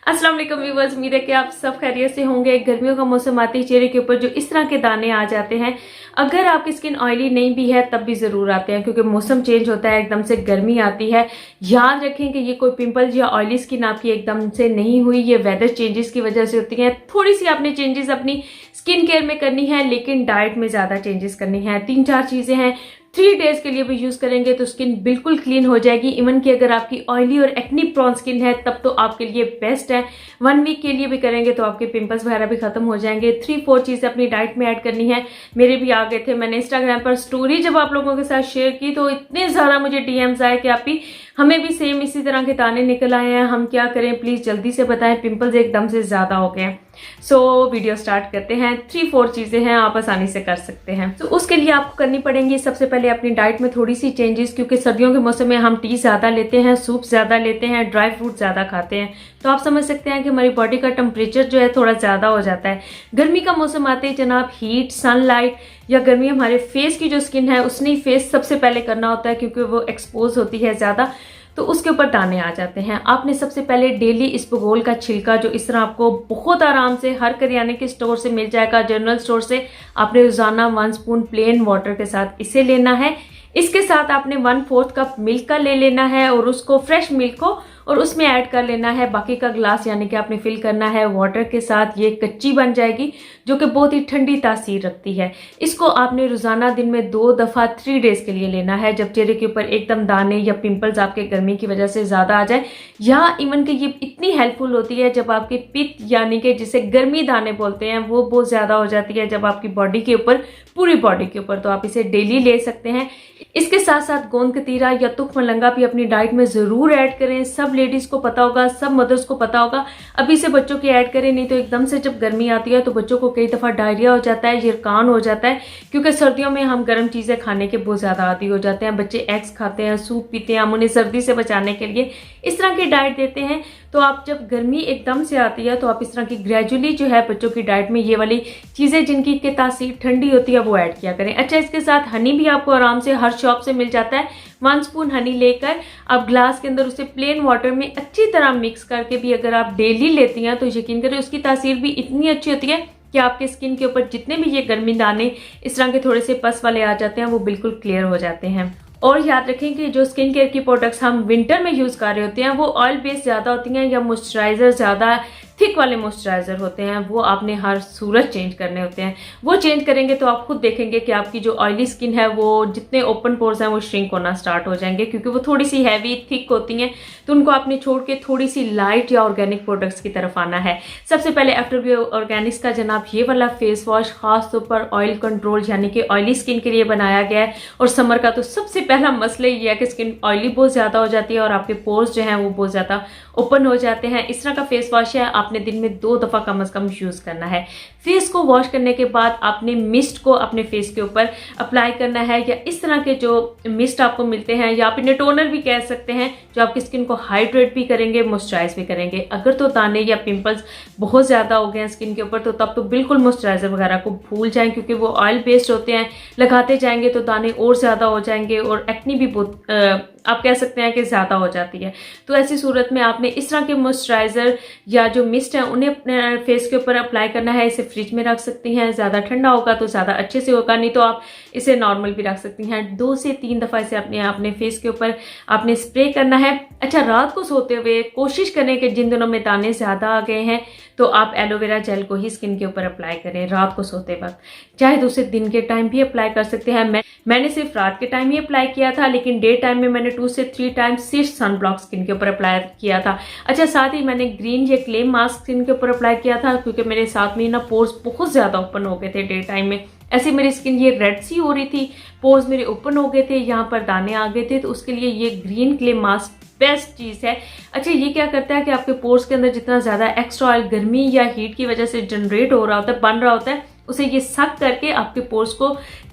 अस्सलाम वालेकुम व्यूअर्स, उम्मीद है कि आप सब खैरियत से होंगे। गर्मियों का मौसम आते ही चेहरे के ऊपर जो इस तरह के दाने आ जाते हैं, अगर आपकी स्किन ऑयली नहीं भी है तब भी ज़रूर आते हैं, क्योंकि मौसम चेंज होता है, एकदम से गर्मी आती है। याद रखें कि ये कोई पिंपल्स या ऑयली स्किन आपकी एकदम से नहीं हुई, ये वेदर चेंजेस की वजह से होती है। थोड़ी सी आपने चेंजेस अपनी स्किन केयर में करनी है, लेकिन डाइट में ज़्यादा चेंजेस करनी है। 3-4 चीज़ें हैं, 3 डेज के लिए भी यूज करेंगे तो स्किन बिल्कुल क्लीन हो जाएगी। इवन कि अगर आपकी ऑयली और एक्नी प्रोन स्किन है तब तो आपके लिए बेस्ट है। 1 वीक के लिए भी करेंगे तो आपके पिंपल्स वगैरह भी खत्म हो जाएंगे। 3-4 चीजें अपनी डाइट में ऐड करनी है। मेरे भी आ गए थे, मैंने इंस्टाग्राम पर स्टोरी जब आप लोगों के साथ शेयर की तो इतने ज्यादा मुझे डीएम्स आए कि आप भी हमें भी सेम इसी तरह के दाने निकल आए हैं, हम क्या करें, प्लीज जल्दी से बताएं, पिंपल्स एकदम से ज्यादा हो गए। सो वीडियो स्टार्ट करते हैं। 3-4 चीजें हैं, आप आसानी से कर सकते हैं। तो उसके लिए आपको करनी पड़ेंगी सबसे पहले अपनी डाइट में थोड़ी सी चेंजेस, क्योंकि सर्दियों के मौसम में हम टी ज्यादा लेते हैं, सूप ज्यादा लेते हैं, ड्राई फ्रूट ज्यादा खाते हैं, तो आप समझ सकते हैं कि हमारी बॉडी का टेम्परेचर जो है थोड़ा ज्यादा हो जाता है। गर्मी का मौसम आते ही जनाब हीट, सनलाइट या गर्मी हमारे फेस की जो स्किन है उसने फेस सबसे पहले करना होता है, क्योंकि वो एक्सपोज होती है ज्यादा, तो उसके ऊपर दाने आ जाते हैं। आपने सबसे पहले डेली इसबगोल का छिलका, जो इस तरह आपको बहुत आराम से हर करियाने के स्टोर से मिल जाएगा, जनरल स्टोर से, आपने रोजाना 1 स्पून प्लेन वाटर के साथ इसे लेना है। इसके साथ आपने 1/4 कप मिल्क का ले लेना है और उसको फ्रेश मिल्क को और उसमें ऐड कर लेना है बाकी का ग्लास, यानी कि आपने फिल करना है वाटर के साथ। ये कच्ची बन जाएगी जो कि बहुत ही ठंडी तासीर रखती है। इसको आपने रोजाना दिन में 2 दफा 3 डेज के लिए लेना है, जब चेहरे के ऊपर एकदम दाने या पिंपल्स आपके गर्मी की वजह से ज्यादा आ जाए, या इवन कि ये इतनी हेल्पफुल होती है जब आपकी पित्त यानी कि जिसे गर्मी दाने बोलते हैं वो बहुत ज्यादा हो जाती है जब आपकी बॉडी के ऊपर, पूरी बॉडी के ऊपर, तो आप इसे डेली ले सकते हैं। इसके साथ साथ गोंद कतीरा या तुख मलंगा भी अपनी डाइट में जरूर ऐड करें। सब लेडीज को पता होगा, सब मदर्स को पता होगा, अभी से बच्चों की ऐड करें, नहीं तो एकदम से जब गर्मी आती है तो बच्चों को कई दफा डायरिया हो जाता है, यरकान हो जाता है, क्योंकि सर्दियों में हम गर्म चीजें खाने के बहुत ज्यादा आदी हो जाते हैं। बच्चे एग्स खाते हैं, सूप पीते हैं, हम उन्हें सर्दी से बचाने के लिए इस तरह की डाइट देते हैं। तो आप जब गर्मी एकदम से आती है तो आप इस तरह की ग्रेजुअली जो है बच्चों की डाइट में ये वाली चीजें जिनकी के तासीर ठंडी होती है वो ऐड किया करें। अच्छा, इसके साथ हनी भी आपको आराम से हर शॉप से मिल जाता है। 1 स्पून हनी लेकर आप ग्लास के अंदर उसे प्लेन वाटर में अच्छी तरह मिक्स करके भी अगर आप डेली लेती हैं तो यकीन करें उसकी तासीर भी इतनी अच्छी होती है कि आपके स्किन के ऊपर जितने भी ये गर्मी दाने इस तरह के थोड़े से पस वाले आ जाते हैं वो बिल्कुल क्लियर हो जाते हैं। और याद रखें कि जो स्किन केयर की प्रोडक्ट्स हम विंटर में यूज कर रहे होते हैं वो ऑयल बेस्ड ज्यादा होती हैं या मॉइस्चराइजर ज्यादा थिक वाले मॉइस्चराइजर होते हैं, वो आपने हर सूरत चेंज करने होते हैं। वो चेंज करेंगे तो आप खुद देखेंगे कि आपकी जो ऑयली स्किन है वो जितने ओपन पोर्स हैं वो श्रिंक होना स्टार्ट हो जाएंगे, क्योंकि वो थोड़ी सी हैवी थिक होती हैं, तो उनको आपने छोड़ के थोड़ी सी लाइट या ऑर्गेनिक प्रोडक्ट्स की तरफ आना है। सबसे पहले आफ्टर ऑर्गेनिक्स का जनाब ये वाला फेस वॉश खास तौर पर ऑयल कंट्रोल यानी कि ऑयली स्किन के लिए बनाया गया है। और समर का तो सबसे पहला मसला ये है कि स्किन ऑयली बहुत ज्यादा हो जाती है और आपके पोर्स जो हैं वो बहुत ज्यादा ओपन हो जाते हैं। इस तरह का फेस वॉश है, आपने दिन में 2 दफा कम से कम यूज करना है। फेस को वॉश करने के बाद आपने मिस्ट को अपने फेस के ऊपर अप्लाई करना है, या इस तरह के जो मिस्ट आपको मिलते हैं, या आप इन्हें टोनर भी कह सकते हैं, जो आपकी स्किन को हाइड्रेट भी करेंगे, मॉइस्चराइज भी करेंगे। अगर तो दाने या पिंपल्स बहुत ज्यादा हो गए हैं स्किन के ऊपर तो तब तो बिल्कुल मॉइस्चराइजर वगैरह को भूल जाएं, क्योंकि वो ऑयल बेस्ड होते हैं, लगाते जाएंगे तो दाने और ज्यादा हो जाएंगे और एक्नी भी बहुत आप कह सकते हैं कि ज्यादा हो जाती है। तो ऐसी सूरत में आपने इस तरह के मॉइस्चराइजर या जो मिस्ट है उन्हें अपने फेस के ऊपर अप्लाई करना है। इसे फ्रिज में रख सकती हैं, ज्यादा ठंडा होगा तो ज्यादा अच्छे से होगा, नहीं तो आप इसे नॉर्मल भी रख सकती हैं। 2 से 3 दफा इसे अपने फेस के ऊपर आपने स्प्रे करना है। अच्छा, रात को सोते हुए कोशिश करें कि जिन दिनों में दाने ज्यादा आ गए हैं तो आप एलोवेरा जेल को ही स्किन के ऊपर अप्लाई करें रात को सोते वक्त, चाहे दूसरे दिन के टाइम भी अप्लाई कर सकते हैं। मैंने सिर्फ रात के टाइम ही अप्लाई किया था, लेकिन डे टाइम में मैंने 2 से 3 टाइम सिर्फ सन ब्लॉक स्किन के ऊपर अप्लाई किया था। अच्छा, साथ ही मैंने ग्रीन या क्ले मास्क स्किन के ऊपर अप्लाई किया था, क्योंकि मेरे साथ में ना पोर्स बहुत ज्यादा ओपन हो गए थे डे टाइम में। ऐसे मेरी स्किन ये रेड सी हो रही थी, पोर्स मेरे ओपन हो गए थे, यहाँ पर दाने आ गए थे, तो उसके लिए ये ग्रीन क्ले मास्क बेस्ट चीज है। अच्छा, ये क्या करता है कि आपके पोर्स के अंदर जितना ज्यादा एक्स्ट्रा ऑयल गर्मी या हीट की वजह से जनरेट हो रहा होता है, बन रहा होता है, उसे ये सक करके आपके पोर्स को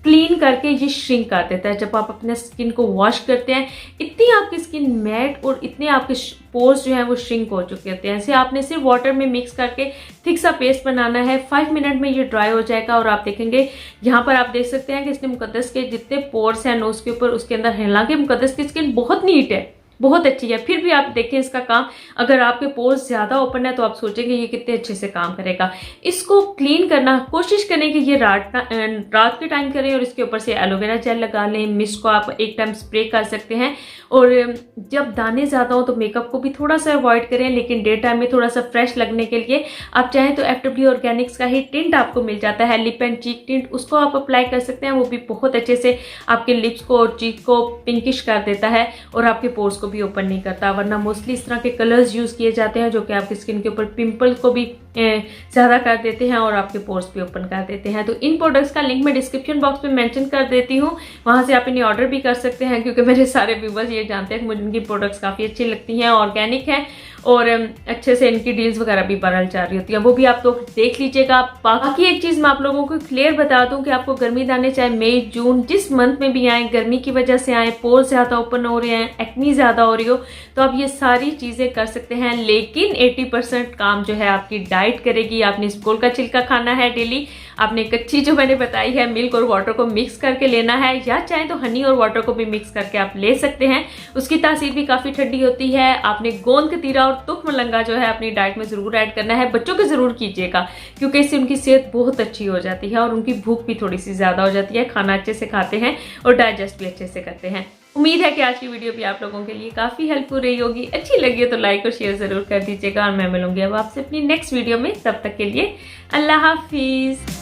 क्लीन करके ये श्रिंक कर देता है। जब आप अपने स्किन को वॉश करते हैं इतनी आपकी स्किन मैट और इतने आपके पोर्स जो हैं वो श्रिंक हो चुके होते हैं। ऐसे आपने सिर्फ वाटर में मिक्स करके थिक सा पेस्ट बनाना है। 5 मिनट में ये ड्राई हो जाएगा और आप देखेंगे यहाँ पर आप देख सकते हैं कि इसने मुकद्दस के जितने पोर्स हैं नोज के ऊपर उसके अंदर, हालांकि मुकद्दस की स्किन बहुत नीट है बहुत अच्छी है। फिर भी आप देखें इसका काम, अगर आपके पोर्स ज़्यादा ओपन है तो आप सोचेंगे ये कितने अच्छे से काम करेगा। इसको क्लीन करना कोशिश करें कि ये रात के टाइम करें और इसके ऊपर से एलोवेरा जेल लगा लें। मिस्ट को आप एक टाइम स्प्रे कर सकते हैं। और जब दाने ज़्यादा हो तो मेकअप को भी थोड़ा सा अवॉइड करें, लेकिन डे टाइम में थोड़ा सा फ्रेश लगने के लिए आप चाहें तो FW ऑर्गेनिक्स का ही टिंट आपको मिल जाता है, लिप एंड चीक टिंट, उसको आप अप्लाई कर सकते हैं। वो भी बहुत अच्छे से आपके लिप्स को और चीक को पिंकिश कर देता है और आपके पोर्स को भी ओपन नहीं करता। वरना मोस्टली इस तरह के कलर्स यूज़ किए जाते हैं जो कि आपकी स्किन के ऊपर पिंपल को भी ज़्यादा कर देते हैं और आपके पोर्स भी ओपन कर देते हैं। तो इन प्रोडक्ट्स का लिंक मैं डिस्क्रिप्शन बॉक्स में मेंशन कर देती हूँ, वहाँ से आप इन्हें ऑर्डर भी कर सकते हैं, क्योंकि मेरे सारे व्यूवर्स ये जानते हैं कि मुझे इनकी प्रोडक्ट्स काफ़ी अच्छी लगती हैं, ऑर्गेनिक हैं और अच्छे से इनकी डील्स वगैरह भी वायरल जा रही होती है, वो भी आप लोग देख लीजिएगा। बाकी एक चीज़ मैं आप लोगों को क्लियर बता दूं कि आपको गर्मी दाने चाहे मई जून जिस मंथ में भी आए, गर्मी की वजह से आए, पोर्स ज़्यादा ओपन हो रहे हैं, एक्नी ज़्यादा हो रही हो, तो आप ये सारी चीज़ें कर सकते हैं। लेकिन 80% काम जो है आपकी डाइट करेगी। आपने स्पोल का छिलका खाना है डेली, आपने कच्ची जो मैंने बताई है मिल्क और वाटर को मिक्स करके लेना है, या चाहे तो हनी और वाटर को भी मिक्स करके आप ले सकते हैं। उसकी तासीर भी काफ़ी ठंडी होती है। आपने गोंद कतीरा और तुख मलंगा जो है अपनी डाइट में ज़रूर ऐड करना है। बच्चों के ज़रूर कीजिएगा, क्योंकि इससे उनकी सेहत बहुत अच्छी हो जाती है और उनकी भूख भी थोड़ी सी ज़्यादा हो जाती है, खाना अच्छे से खाते हैं और डाइजेस्ट भी अच्छे से करते हैं। उम्मीद है कि आज की वीडियो भी आप लोगों के लिए काफ़ी हेल्पफुल रही होगी। अच्छी लगी हो तो लाइक और शेयर ज़रूर कर दीजिएगा और मैं मिलूंगी अब आपसे अपनी नेक्स्ट वीडियो में। तब तक के लिए अल्लाह हाफिज़।